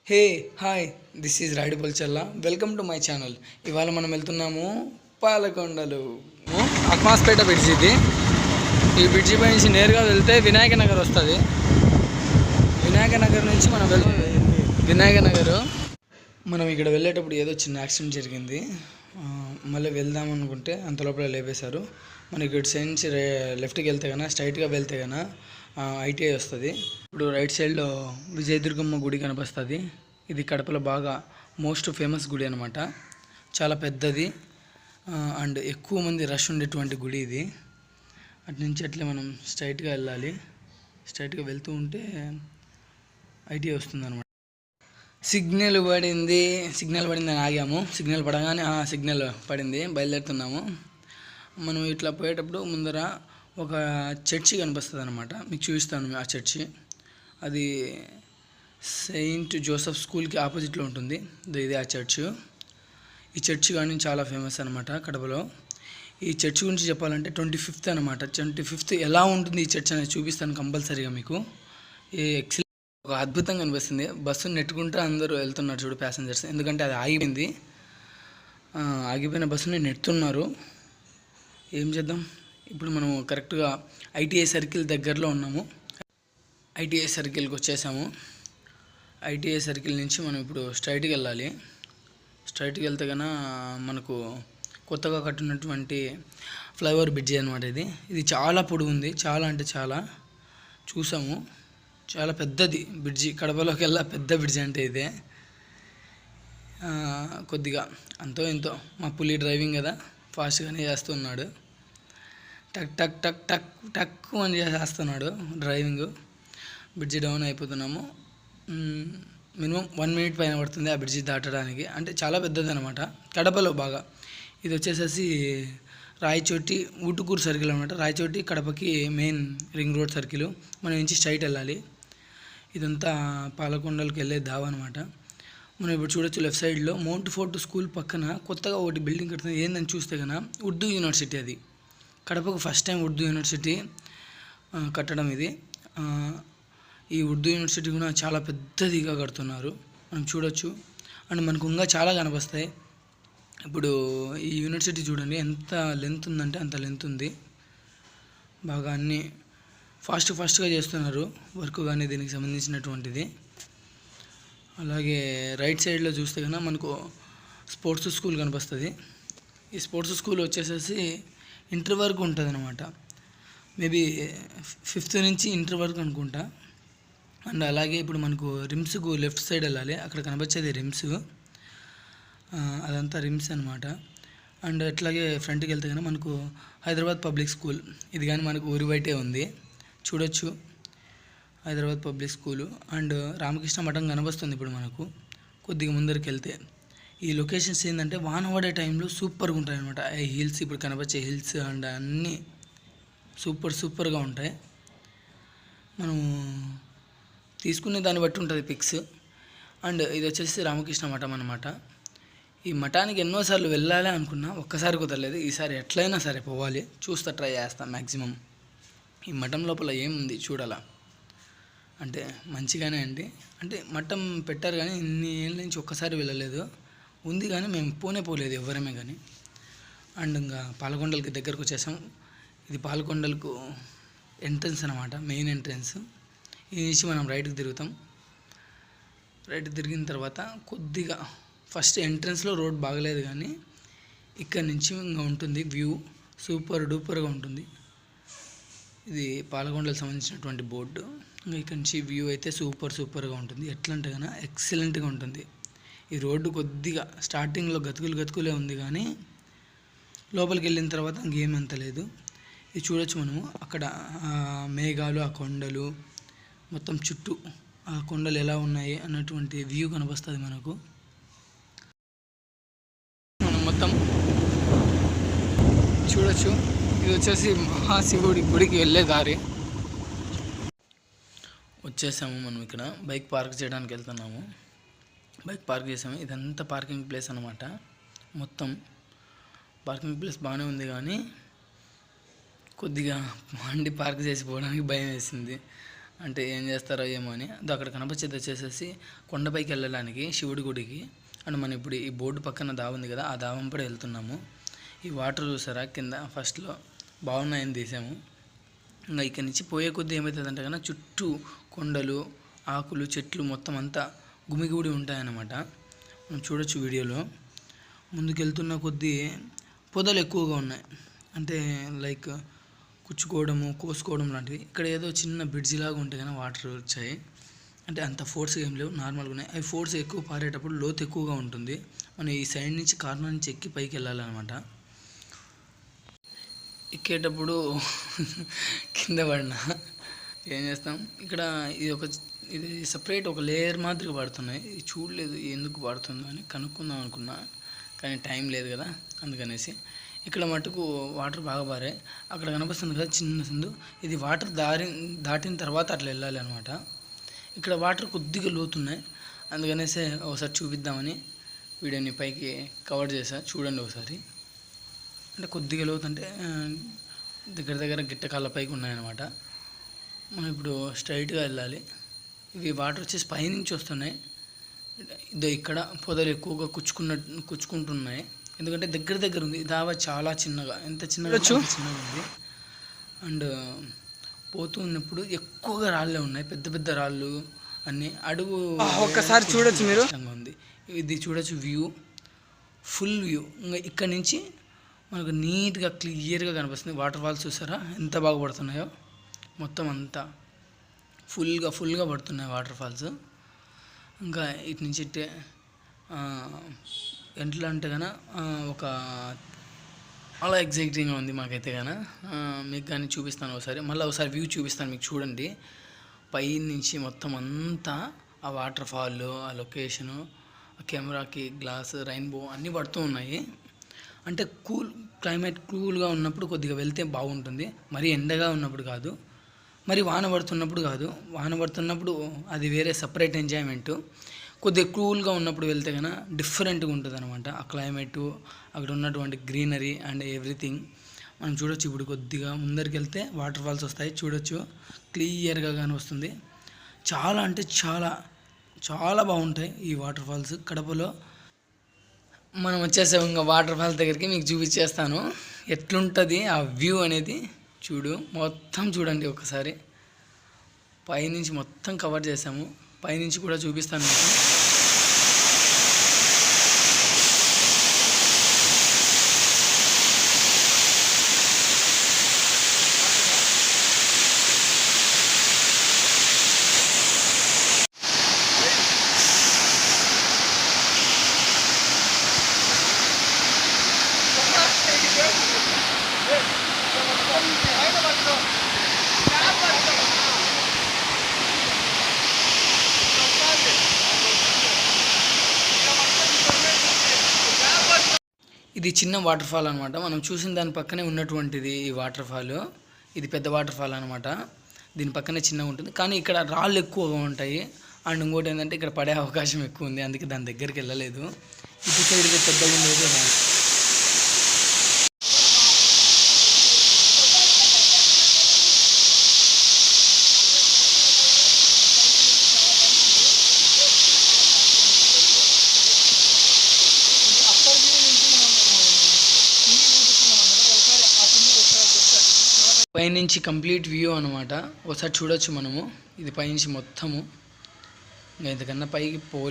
Hey hi, this is Rayudu Palcharla. Welcome to my channel. ఇవాళ మనం వెళ్తున్నాము పాలకొండలు. అక్మాస్పేట బ్రిడ్జ్ ఇది. ఈ బ్రిడ్జి పై నుంచి నేరుగా వెళ్తే వినాయక నగర్ వస్తుంది. వినాయక నగర్ నుంచి మనం వినాయక నగర్. మనం ఇక్కడ వెళ్ళేటప్పుడు ఏదో చిన్న యాక్సిడెంట్ జరిగింది. మళ్ళీ వెళ్దాం అనుకుంటే అంత లోపల లేపేశారు. మనకి ఇటు సైడ్ నుంచి లెఫ్ట్కి వెళ్తే కన్నా స్ట్రైట్గా వెళ్తే కన్నా ఐటీఐ వస్తుంది. ఇప్పుడు రైట్ సైడ్లో విజయదుర్గమ్మ గుడి కనిపిస్తుంది. ఇది కడపలో బాగా మోస్ట్ ఫేమస్ గుడి అనమాట. చాలా పెద్దది అండ్ ఎక్కువ మంది రష్ ఉండేటువంటి గుడి ఇది. అటు నుంచి అట్లే మనం స్ట్రైట్గా వెళ్ళాలి. స్ట్రైట్గా వెళ్తూ ఉంటే ఐటీఐ వస్తుంది అనమాట. సిగ్నల్ పడిందని ఆగాము. సిగ్నల్ పడగానే సిగ్నల్ పడింది, బయలుదేరుతున్నాము. మనం ఇట్లా పోయేటప్పుడు ముందర ఒక చర్చి కనిపిస్తుంది అనమాట. మీకు చూపిస్తాను ఆ చర్చి. అది సెయింట్ జోసెఫ్ స్కూల్కి ఆపోజిట్లో ఉంటుంది. ఇది ఆ చర్చ్. ఈ చర్చ్ కానీ చాలా ఫేమస్ అనమాట కడపలో. ఈ చర్చ్ గురించి చెప్పాలంటే 25th అనమాట. 25th ఎలా ఉంటుంది ఈ చర్చ్ అనేది చూపిస్తాను కంపల్సరీగా మీకు. ఈ ఒక అద్భుతంగా అనిపిస్తుంది. బస్సును నెట్టుకుంటూ అందరూ వెళ్తున్నారు చూడు ప్యాసింజర్స్. ఎందుకంటే అది ఆగిపోయింది. ఆగిపోయిన బస్సుని నెట్టుతున్నారు. ఏం చేద్దాం. ఇప్పుడు మనం కరెక్ట్గా ఐటీఐ సర్కిల్ దగ్గరలో ఉన్నాము. ఐటీఐ సర్కిల్కి వచ్చేసాము. ఐటీఐ సర్కిల్ నుంచి మనం ఇప్పుడు స్ట్రైట్కి వెళ్ళాలి. స్ట్రైట్కి వెళ్తే కన్నా మనకు కొత్తగా కట్టినటువంటి ఫ్లైఓవర్ బ్రిడ్జి అనమాట ఇది. ఇది చాలా పొడుగుంది. చాలా అంటే చాలా చూసాము. చాలా పెద్దది బ్రిడ్జి. కడపలోకి వెళ్ళా పెద్ద బ్రిడ్జి అంటే ఇదే. కొద్దిగా అంతో ఎంతో మా పులి డ్రైవింగ్ కదా, ఫాస్ట్గానే చేస్తున్నాడు. టక్ టక్ టక్ టక్ టక్ అని చేస్తున్నాడు డ్రైవింగ్. బ్రిడ్జి డౌన్ అయిపోతున్నాము. మినిమం 1 minute పైన పడుతుంది ఆ బ్రిడ్జి దాటడానికి. అంటే చాలా పెద్దది అనమాట కడపలో బాగా. ఇది వచ్చేసేసి రాయచోటి ఊటుకూరు సర్కిల్ అనమాట. రాయచోటి కడపకి మెయిన్ రింగ్ రోడ్ సర్కిల్. మనం నుంచి స్ట్రైట్ వెళ్ళాలి. ఇదంతా పాలకొండలకి వెళ్ళే దావ అనమాట. మనం ఇప్పుడు చూడొచ్చు లెఫ్ట్ సైడ్లో మౌంట్ ఫోర్ట్ స్కూల్ పక్కన కొత్తగా ఒకటి బిల్డింగ్ కడుతుంది. ఏందని చూస్తే కన్నా ఉర్దూ యూనివర్సిటీ. అది కడపకు ఫస్ట్ టైం ఉర్దూ యూనివర్సిటీ కట్టడం ఇది. ఈ ఉర్దూ యూనివర్సిటీ కూడా చాలా పెద్దదిగా కడుతున్నారు, మనం చూడొచ్చు. అండ్ మనకు ఇంకా చాలా కనిపిస్తాయి. ఇప్పుడు ఈ యూనివర్సిటీ చూడండి ఎంత లెంత్ ఉందంటే అంత లెంత్ ఉంది. బాగా అన్నీ ఫాస్ట్గా చేస్తున్నారు వర్క్ కానీ దీనికి సంబంధించినటువంటిది. అలాగే రైట్ సైడ్లో చూస్తే కన్నా మనకు స్పోర్ట్స్ స్కూల్ కనిపిస్తుంది. ఈ స్పోర్ట్స్ స్కూల్ వచ్చేసేసి ఇంటర్ వరకు ఉంటుంది అనమాట. మేబీ 5th నుంచి ఇంటర్ వరకు అనుకుంటా. అండ్ అలాగే ఇప్పుడు మనకు రిమ్స్కు లెఫ్ట్ సైడ్ వెళ్ళాలి. అక్కడ కనిపించేది రిమ్స్. అదంతా రిమ్స్ అనమాట. అండ్ అట్లాగే ఫ్రంట్కి వెళ్తే కానీ మనకు హైదరాబాద్ పబ్లిక్ స్కూల్. ఇది కానీ మనకు ఊరి బయటే ఉంది, చూడొచ్చు. Hyderabad public school. And Ramakrishna మఠం కనిపిస్తుంది ఇప్పుడు మనకు కొద్దిగా ముందరికి వెళ్తే. ఈ లొకేషన్స్ ఏంటంటే వాన పడే టైంలో సూపర్గా ఉంటాయి అనమాట. ఈ హిల్స్ ఇప్పుడు కనిపించే హిల్స్ అండ్ అన్నీ సూపర్గా ఉంటాయి. మనము తీసుకునే దాన్ని బట్టి ఉంటుంది పిక్స్. అండ్ ఇది వచ్చేసి రామకృష్ణ మఠం అనమాట. ఈ మఠానికి ఎన్నోసార్లు వెళ్ళాలి అనుకున్నా, ఒక్కసారి కుదరలేదు. ఈసారి ఎట్లయినా సరే పోవాలి, ట్రై చేస్తాను మ్యాక్సిమం. ఈ మఠం లోపల ఏముంది చూడాలా అంటే మంచిగానే అండి. అంటే మఠం పెట్టారు కానీ ఇన్ని ఏళ్ళ నుంచి ఒక్కసారి వెళ్ళలేదు. ఉంది కానీ మేము పోలేదు ఎవరమే కానీ. అండ్ ఇంకా పాలకొండలకి దగ్గరకు వచ్చేసాం. ఇది పాలకొండలకు ఎంట్రన్స్ అనమాట, మెయిన్ ఎంట్రన్స్. ఈ నుంచి మనం రైట్కి తిరుగుతాం. రైట్ తిరిగిన తర్వాత కొద్దిగా ఫస్ట్ ఎంట్రన్స్లో రోడ్ బాగలేదు కానీ ఇక్కడ నుంచి ఇంకా ఉంటుంది వ్యూ సూపర్ డూపర్గా ఉంటుంది. ఇది పాలకొండలకు సంబంధించినటువంటి బోర్డు. ఇంకా ఇక్కడ నుంచి వ్యూ అయితే సూపర్గా ఉంటుంది. ఎట్లా అంటే కన్నా ఎక్సలెంట్గా ఉంటుంది. ఈ రోడ్డు కొద్దిగా స్టార్టింగ్లో గతుకులే ఉంది కానీ లోపలికి వెళ్ళిన తర్వాత ఇంకేమంత లేదు. ఇది చూడొచ్చు మనము. అక్కడ మేఘాలు, ఆ కొండలు మొత్తం చుట్టూ ఆ కొండలు ఎలా ఉన్నాయి అన్నటువంటి వ్యూ కనిపిస్తుంది మనకు. మనం మొత్తం చూడొచ్చు. ఇది వచ్చేసి మహాశివుడి గుడికి వెళ్ళే దారి. వచ్చేసాము మనం. ఇక్కడ బైక్ పార్క్ చేయడానికి వెళ్తున్నాము. బైక్ పార్క్ చేసాము. ఇదంతా పార్కింగ్ ప్లేస్ అనమాట. మొత్తం పార్కింగ్ ప్లేస్ బాగానే ఉంది కానీ కొద్దిగా మండి పార్క్ చేసి పోవడానికి భయం వేసింది. అంటే ఏం చేస్తారో ఏమో అని. అది అక్కడ కనిపించేది వచ్చేసేసి కొండపైకి వెళ్ళడానికి శివుడి గుడికి. అండ్ మనం ఇప్పుడు ఈ బోర్డు పక్కన దావ ఉంది కదా, ఆ దావంపడి వెళ్తున్నాము. ఈ వాటర్ చూసారా కింద ఫస్ట్లో బాగున్నాయని తీసాము. ఇంకా ఇక్కడి నుంచి పోయే కొద్దీ ఏమవుతుందంటే కన్నా చుట్టూ కొండలు, ఆకులు, చెట్లు మొత్తం అంతా గుమిగూడి ఉంటాయన్నమాట. మనం చూడొచ్చు వీడియోలో. ముందుకెళ్తున్న కొద్దీ పొదలు ఎక్కువగా ఉన్నాయి, అంటే లైక్ కుచ్చుకోవడము, కోసుకోవడం లాంటివి. ఇక్కడ ఏదో చిన్న బ్రిడ్జి లాగా ఉంటే కానీ వాటర్ వచ్చాయి, అంటే అంత ఫోర్స్గా ఏం లేవు, నార్మల్గా ఉన్నాయి. అవి ఫోర్స్ ఎక్కువ పారేటప్పుడు లోతు ఎక్కువగా ఉంటుంది. మనం ఈ సైడ్ నుంచి కార్నర్ నుంచి ఎక్కి పైకి వెళ్ళాలన్నమాట. ఎక్కేటప్పుడు కింద పడిన ఏం చేస్తాం, ఇక్కడ ఇది సపరేట్ ఒక లేయర్ మాదిరిగా పడుతున్నాయి. ఇది చూడలేదు ఎందుకు పడుతుందో అని కనుక్కుందాం అనుకున్నా, కానీ టైం లేదు కదా అందుకనేసి. ఇక్కడ మటుకు వాటర్ బాగా పారాయి. అక్కడ కనిపిస్తుంది కదా చిన్న సందు, ఇది వాటర్ దాటిన తర్వాత అట్లా వెళ్ళాలి అనమాట. ఇక్కడ వాటర్ కొద్దిగా లోతున్నాయి, అందుకనేసి ఒకసారి చూపిద్దామని వీడియోని పైకి కవర్ చేసా. చూడండి ఒకసారి. అంటే కొద్దిగా లోతు అంటే దగ్గర దగ్గర గిట్టకాళ్ళ పైకి ఉన్నాయన్నమాట. మనం ఇప్పుడు స్ట్రైట్గా వెళ్ళాలి. ఇవి వాటర్ వచ్చేసి పైనుంచి వస్తున్నాయి. ఇదో ఇక్కడ పొదలు ఎక్కువగా కుచ్చుకుంటున్నాయి, ఎందుకంటే దగ్గర దగ్గర ఉంది. దావా చాలా చిన్నగా, ఎంత చిన్నగా చిన్నగా ఉంది. అండ్ పోతూ ఉన్నప్పుడు ఎక్కువగా రాళ్ళే ఉన్నాయి, పెద్ద పెద్ద రాళ్ళు అన్నీ. అడుగు ఒక్కసారి చూడొచ్చు మీరు, ఉంది. ఇది చూడొచ్చు వ్యూ, ఫుల్ వ్యూ. ఇంకా ఇక్కడ నుంచి మనకు నీట్గా క్లియర్గా కనిపిస్తుంది. వాటర్ ఫాల్స్ చూసారా ఎంత బాగా పడుతున్నాయో, మొత్తం అంతా ఫుల్గా పడుతున్నాయి వాటర్ ఫాల్స్. ఇంకా ఇటు నుంచి ఇట్టే ఎట్లా అంటే కన్నా ఒక అలా ఎగ్జైటింగ్గా ఉంది మాకైతే కానీ. మీకు కానీ చూపిస్తాను ఒకసారి, మళ్ళీ ఒకసారి వ్యూ చూపిస్తాను మీకు చూడండి. పై నుంచి మొత్తం అంతా ఆ వాటర్ ఫాల్, ఆ లొకేషను, ఆ కెమెరాకి గ్లాస్, రెయిన్బో అన్నీ పడుతూ ఉన్నాయి. అంటే క్లైమేట్ కూల్గా ఉన్నప్పుడు కొద్దిగా వెళ్తే బాగుంటుంది, మరీ ఎండగా ఉన్నప్పుడు కాదు, మరి వాన పడుతున్నప్పుడు కాదు. వాన పడుతున్నప్పుడు అది వేరే సపరేట్ ఎంజాయ్మెంటు. కొద్దిగా కూల్గా ఉన్నప్పుడు వెళ్తే కన్నా డిఫరెంట్గా ఉంటుంది అనమాట. ఆ క్లైమేటు, అక్కడ ఉన్నటువంటి గ్రీనరీ అండ్ ఎవ్రీథింగ్ మనం చూడొచ్చు. ఇప్పుడు కొద్దిగా ముందరికి వెళ్తే వాటర్ ఫాల్స్ వస్తాయి, చూడొచ్చు క్లియర్గా కానీ వస్తుంది. చాలా అంటే చాలా చాలా బాగుంటాయి ఈ వాటర్ ఫాల్స్ కడపలో. మనం వచ్చేసాం ఇంకా వాటర్ ఫాల్స్ దగ్గరికి, మీకు చూపించేస్తాను ఎట్లుంటుంది ఆ వ్యూ అనేది. మొత్తం చూడండి ఒకసారి. పైనుంచి మొత్తం కవర్ చేసాము, పైనుంచి కూడా చూపిస్తాను మీకు. ఇది చిన్న వాటర్ ఫాల్ అనమాట. మనం చూసిన దాని పక్కనే ఉన్నటువంటిది ఈ వాటర్ ఫాల్. ఇది పెద్ద వాటర్ ఫాల్ అనమాట. దీని పక్కనే చిన్నగా ఉంటుంది, కానీ ఇక్కడ రాళ్ళు ఎక్కువగా ఉంటాయి. అండ్ ఇంకోటి ఏంటంటే ఇక్కడ పడే అవకాశం ఎక్కువ ఉంది, అందుకే దాని దగ్గరికి వెళ్ళలేదు. ఇటు సైడ్ పెద్దగా ఉండేది రాళ్ళు. పైనుంచి కంప్లీట్ వ్యూ అనమాట, ఒకసారి చూడొచ్చు మనము. ఇది పైనుంచి మొత్తము, ఇంకా ఇంతకన్నా పైకి